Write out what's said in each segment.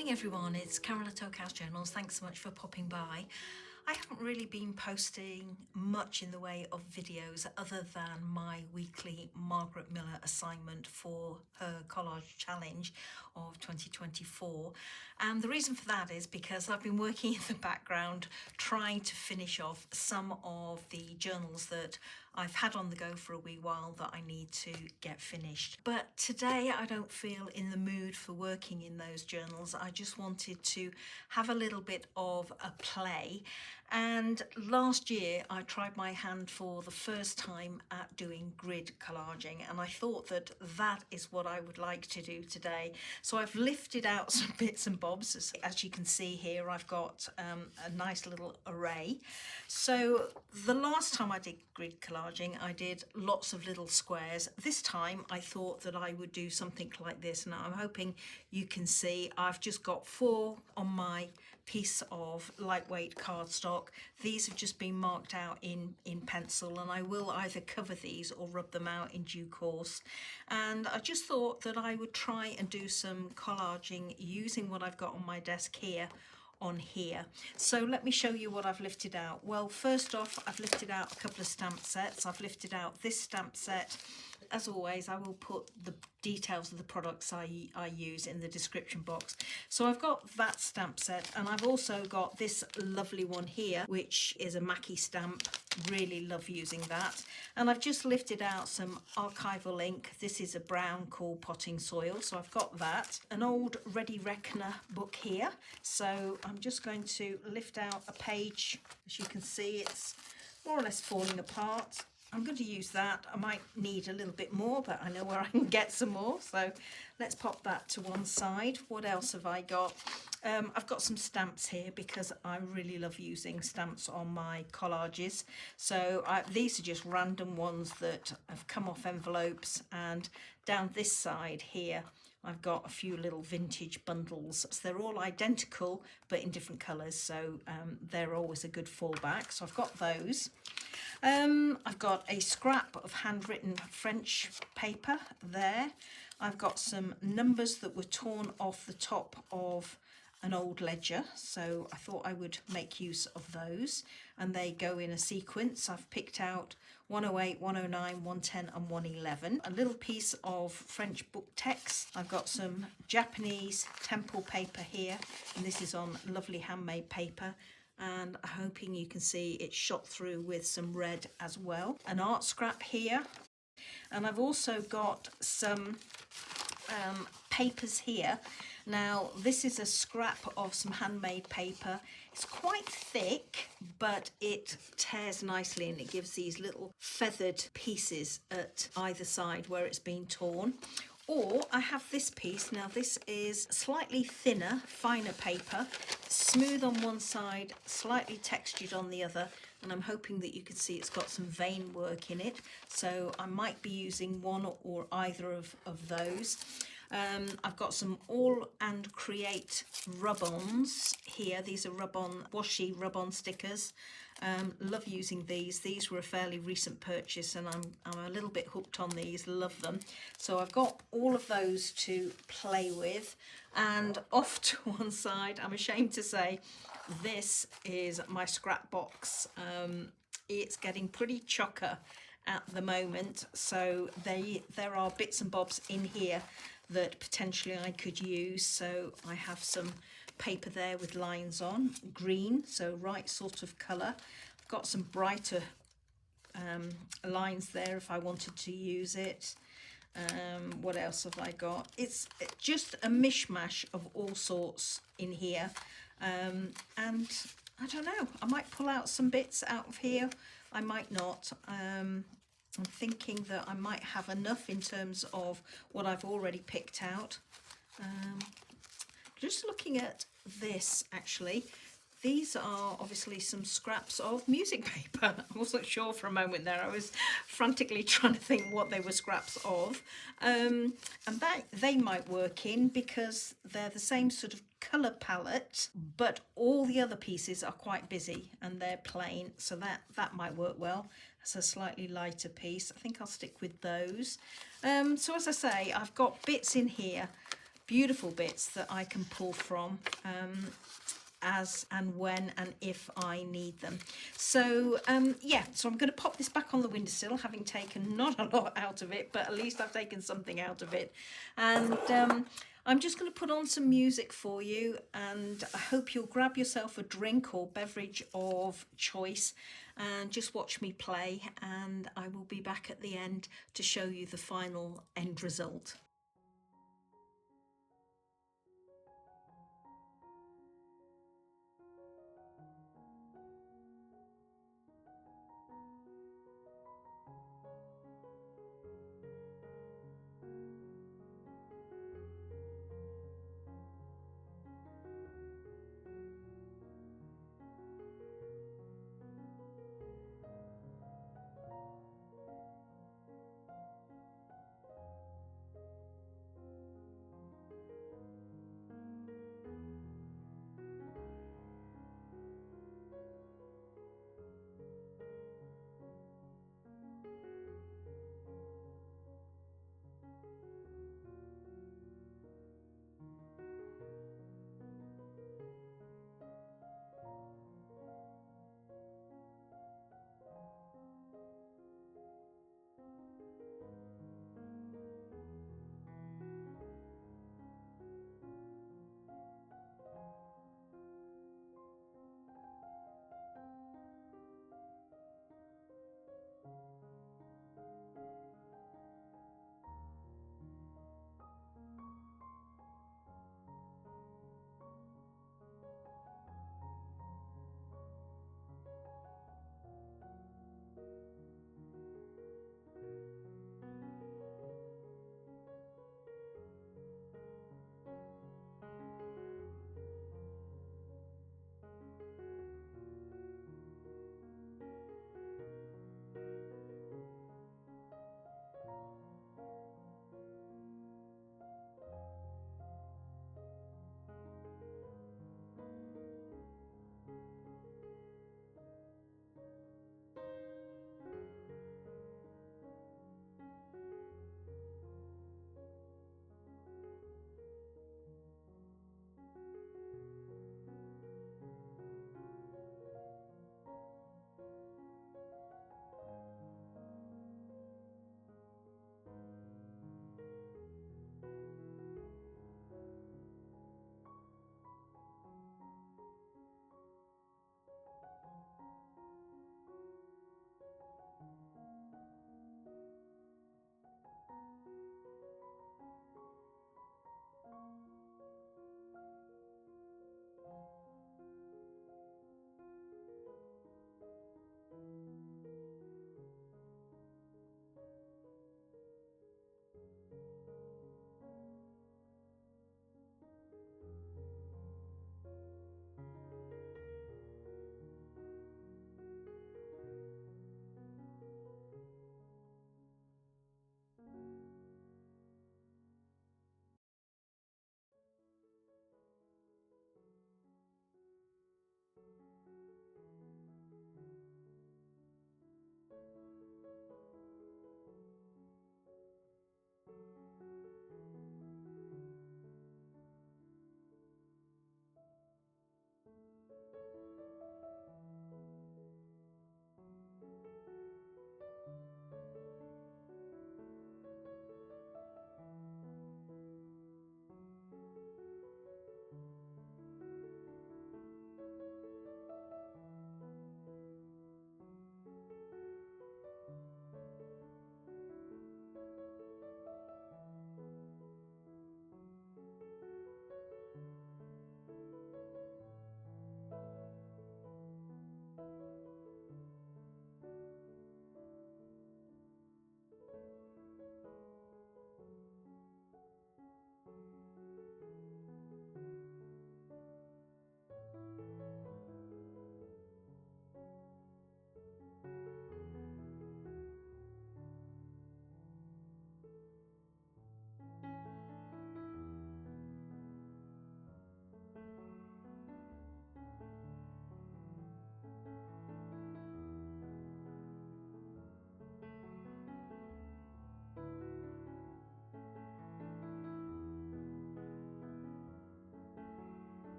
Morning everyone, it's Carol at Aakash Journals. Thanks so much for popping by. I haven't really been posting much in the way of videos other than my weekly Margarete Miller assignment for her collage challenge of 2024. And the reason for that is because I've been working in the background trying to finish off some of the journals that I've had on the go for a wee while that I need to get finished. But today I don't feel in the mood for working in those journals. I just wanted to have a little bit of a play. And last year I tried my hand for the first time at doing grid collaging, and I thought that that is what I would like to do today. So I've lifted out some bits and bobs. As you can see here, I've got a nice little array. So the last time I did grid collaging, I did lots of little squares. This time I thought that I would do something like this. Now I'm hoping you can see I've just got 4 on my piece of lightweight cardstock. These have just been marked out in pencil, and I will either cover these or rub them out in due course. And I just thought that I would try and do some collaging using what I've got on my desk here on here. So let me show you what I've lifted out. Well, first off, I've lifted out a couple of stamp sets. I've lifted out this stamp set. As always, I will put the details of the products I use in the description box. So I've got that stamp set, and I've also got this lovely one here, which is a Mackie stamp. Really love using that. And I've just lifted out some archival ink. This is a brown called Potting Soil, so I've got that. An old Ready Reckoner book here. So I'm just going to lift out a page. As you can see, it's more or less falling apart. I'm going to use that. I might need a little bit more, but I know where I can get some more. So let's pop that to one side. What else have I got? I've got some stamps here because I really love using stamps on my collages. So these are just random ones that have come off envelopes, and down this side here I've got a few little vintage bundles. So they're all identical but in different colours, so they're always a good fallback. So I've got those. I've got a scrap of handwritten French paper there. I've got some numbers that were torn off the top of an old ledger, so I thought I would make use of those, and they go in a sequence. I've picked out 108, 109, 110 and 111. A little piece of French book text. I've got some Japanese temple paper here, and this is on lovely handmade paper, and I'm hoping you can see it's shot through with some red as well. An art scrap here, and I've also got some papers here. Now this is a scrap of some handmade paper. It's quite thick, but it tears nicely, and it gives these little feathered pieces at either side where it's been torn. Or I have this piece. Now this is slightly thinner, finer paper, smooth on one side, slightly textured on the other, and I'm hoping that you can see it's got some vein work in it. So I might be using one or either of those. I've got some All and Create rub-ons here. These are rub-on, washi rub-on stickers. Love using these. These were a fairly recent purchase, and I'm a little bit hooked on these. Love them. So I've got all of those to play with. And off to one side, I'm ashamed to say, this is my scrap box. It's getting pretty chocker at the moment, so there are bits and bobs in here that potentially I could use. So I have some paper there with lines on, green, so right sort of colour. I've got some brighter lines there if I wanted to use it. What else have I got? It's just a mishmash of all sorts in here, and I don't know, I might pull out some bits out of here, I might not. I'm thinking that I might have enough in terms of what I've already picked out. Just looking at this, actually, these are obviously some scraps of music paper. I wasn't sure for a moment there. I was frantically trying to think what they were scraps of. And that they might work in because they're the same sort of colour palette, but all the other pieces are quite busy and they're plain, so that might work well. It's a slightly lighter piece. I think I'll stick with those. So as I say, I've got bits in here beautiful bits that I can pull from as and when and if I need them. So yeah, so I'm going to pop this back on the windowsill, having taken not a lot out of it, but at least I've taken something out of it. And I'm just going to put on some music for you, and I hope you'll grab yourself a drink or beverage of choice and just watch me play, and I will be back at the end to show you the final end result.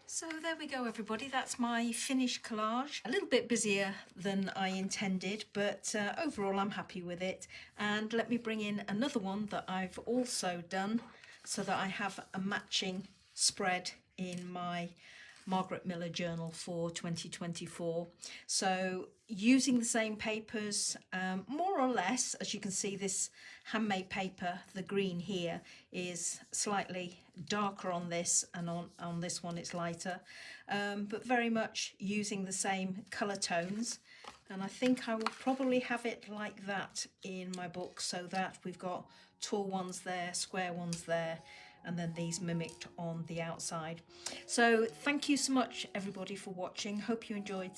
So there we go, everybody. That's my finished collage. A little bit busier than I intended, but overall I'm happy with it. And let me bring in another one that I've also done so that I have a matching spread in my Margarete Miller journal for 2024. So using the same papers, more or less, as you can see, this handmade paper, the green here, is slightly darker on this, and on this one it's lighter, but very much using the same colour tones. And I think I will probably have it like that in my book, so that we've got tall ones there, square ones there, and then these mimicked on the outside. So thank you so much, everybody, for watching. Hope you enjoyed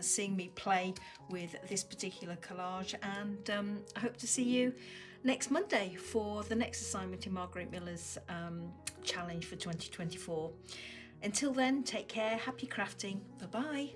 seeing me play with this particular collage, and I hope to see you next Monday for the next assignment in Margarete Miller's challenge for 2024. Until then, take care, happy crafting, bye-bye.